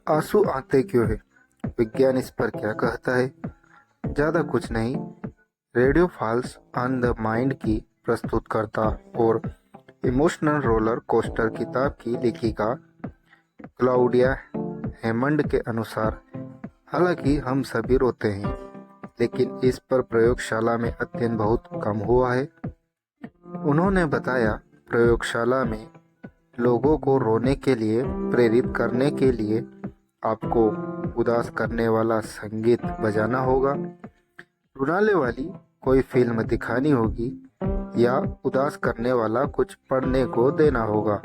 आंसू आते क्यों है? विज्ञान इस पर क्या कहता है? ज़्यादा कुछ नहीं, radio falls on the mind की प्रस्तुतकर्ता और इमोशनल रोलर कोस्टर किताब की लेखिका क्लाउडिया हेमंड के अनुसार, हालांकि हम सभी रोते हैं, लेकिन इस पर प्रयोगशाला में अध्ययन बहुत कम हुआ है। उन्होंने बताया, प्रयोगशाला में लोगों को रोने के लिए प्रेरित करने के लिए आपको उदास करने वाला संगीत बजाना होगा, रुलाने वाली कोई फिल्म दिखानी होगी या उदास करने वाला कुछ पढ़ने को देना होगा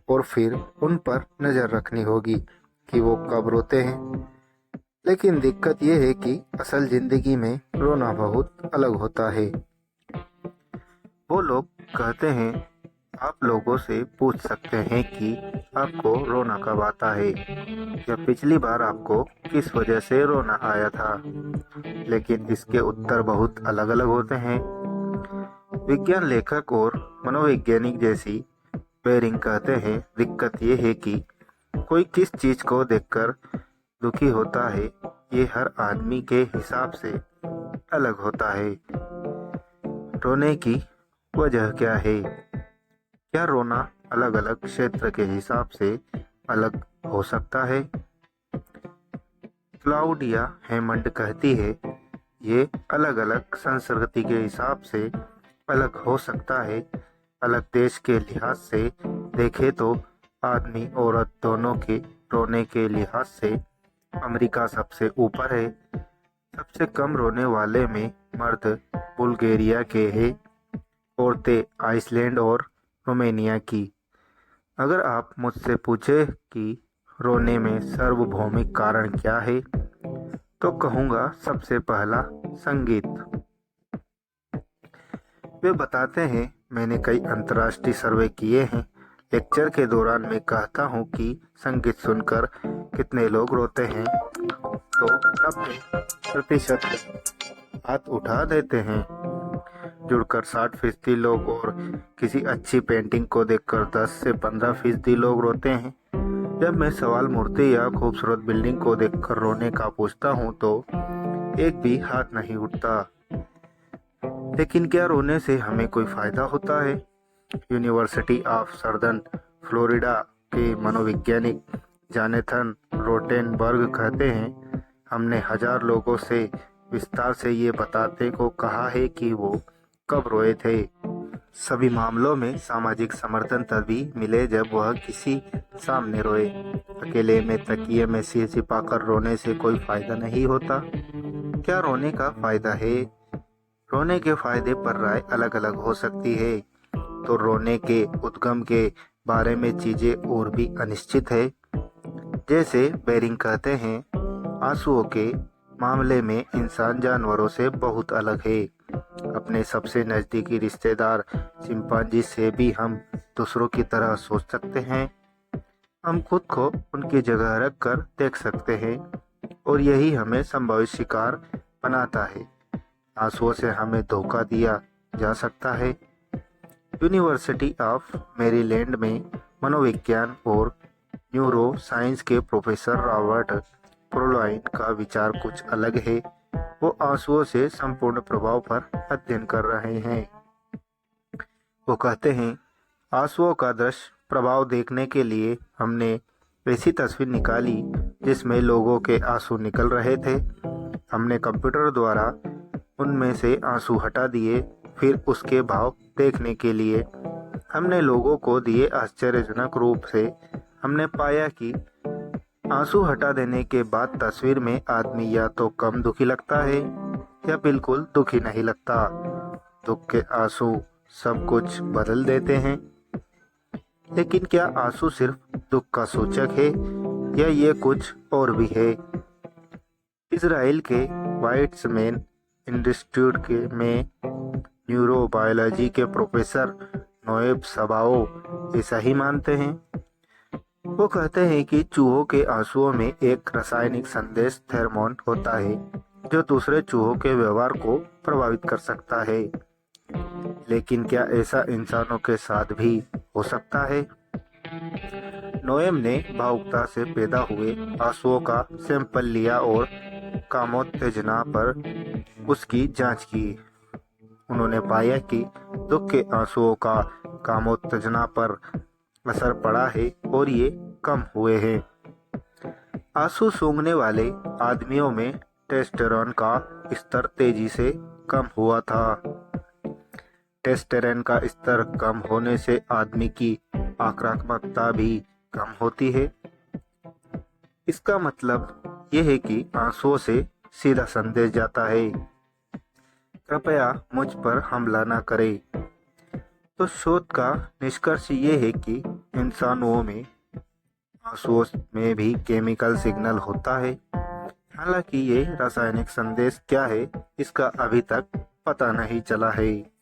और फिर उन पर नज़र रखनी होगी कि वो कब रोते हैं। लेकिन दिक्कत यह है कि असल ज़िंदगी में रोना बहुत अलग होता है। वो लोग कहते हैं, आप लोगों से पूछ सकते हैं कि आपको रोना कब आता है या पिछली बार आपको किस वजह से रोना आया था, लेकिन इसके उत्तर बहुत अलग अलग होते हैं। विज्ञान लेखक और मनोवैज्ञानिक जैसी बेरिंग कहते हैं, दिक्कत ये है कि कोई किस चीज़ को देखकर दुखी होता है, ये हर आदमी के हिसाब से अलग होता है। रोने की वजह क्या है? क्या रोना अलग अलग क्षेत्र के हिसाब से अलग हो सकता है? क्लाउडिया हेमंड कहती है, ये अलग अलग संस्कृति के हिसाब से अलग हो सकता है। अलग देश के लिहाज से देखें तो आदमी औरत दोनों के रोने के लिहाज से अमेरिका सबसे ऊपर है। सबसे कम रोने वाले में मर्द बुल्गारिया के हैं, औरतें आइसलैंड और रोमेनिया की। अगर आप मुझसे पूछे कि रोने में सार्वभौमिक कारण क्या है, तो कहूँगा सबसे पहला संगीत। वे बताते हैं, मैंने कई अंतर्राष्ट्रीय सर्वे किए हैं। लेक्चर के दौरान मैं कहता हूँ कि संगीत सुनकर कितने लोग रोते हैं, तो 90% हाथ उठा देते हैं। जुड़कर 60% लोग और किसी अच्छी पेंटिंग को देखकर 10 से 15% लोग रोते हैं। जब मैं सवाल मूर्ति या खूबसूरत बिल्डिंग को देखकर रोने का पूछता हूँ तो एक भी हाथ नहीं उठता। लेकिन क्या रोने से हमें कोई फायदा होता है? यूनिवर्सिटी ऑफ सदर्न फ्लोरिडा के मनोवैज्ञानिक जोनाथन रोटेनबर्ग कहते हैं, हमने 1000 लोगों से विस्तार से ये बताते को कहा है कि वो कब रोए थे। सभी मामलों में सामाजिक समर्थन तभी मिले जब वह किसी सामने रोए। अकेले में तकिए में सिर छिपाकर रोने से कोई फायदा नहीं होता। क्या रोने का फायदा है? रोने के फायदे पर राय अलग अलग हो सकती है। तो रोने के उद्गम के बारे में चीजें और भी अनिश्चित है। जैसे बेरिंग कहते हैं, आंसुओं के मामले में इंसान जानवरों से बहुत अलग है। अपने सबसे नज़दीकी रिश्तेदार चिंपांजी से भी हम दूसरों की तरह सोच सकते हैं। हम खुद को उनकी जगह रख कर देख सकते हैं और यही हमें संभावित शिकार बनाता है। आंसुओं से हमें धोखा दिया जा सकता है। यूनिवर्सिटी ऑफ मैरीलैंड में मनोविज्ञान और न्यूरो साइंस के प्रोफेसर रॉबर्ट प्रोलाइन का विचार कुछ अलग है। वो आंसुओं से संपूर्ण प्रभाव पर अध्ययन कर रहे हैं। वो कहते हैं, आंसुओं का दृश्य प्रभाव देखने के लिए हमने ऐसी तस्वीर निकाली जिसमें लोगों के आंसू निकल रहे थे। हमने कंप्यूटर द्वारा उनमें से आंसू हटा दिए। फिर उसके भाव देखने के लिए हमने लोगों को दिए। आश्चर्यजनक रूप से हमने पाया कि आंसू हटा देने के बाद तस्वीर में आदमी या तो कम दुखी लगता है या बिल्कुल दुखी नहीं लगता। दुख के आंसू सब कुछ बदल देते हैं। लेकिन क्या आंसू सिर्फ दुख का सूचक है या ये कुछ और भी है? इजराइल के वाइट्समैन इंस्टीट्यूट के में न्यूरोबायोलॉजी के प्रोफेसर नोएब सबाओ ऐसा ही मानते हैं। वो कहते हैं कि चूहों के आंसुओं में एक रासायनिक संदेश थेरमोन होता है जो दूसरे चूहों के व्यवहार को प्रभावित कर सकता है। लेकिन क्या ऐसा इंसानों के साथ भी हो सकता है? नोएम ने भावुकता से पैदा हुए आंसुओं का सैंपल लिया और कामोत्तेजना पर उसकी जांच की। उन्होंने पाया कि दुख के आंसुओं का कामोत्तेजना पर असर पड़ा है और ये कम हुए हैं। आंसू सूंघने वाले आदमियों में टेस्टोस्टेरोन का स्तर तेजी से कम हुआ था। टेस्टोस्टेरोन का स्तर कम होने से आदमी की आक्रामकता भी कम होती है। इसका मतलब यह है कि आंसुओं से सीधा संदेश जाता है, कृपया मुझ पर हमला न करें। तो शोध का निष्कर्ष ये है कि इंसानों में आंसुओं में भी केमिकल सिग्नल होता है। हालांकि ये रासायनिक संदेश क्या है, इसका अभी तक पता नहीं चला है।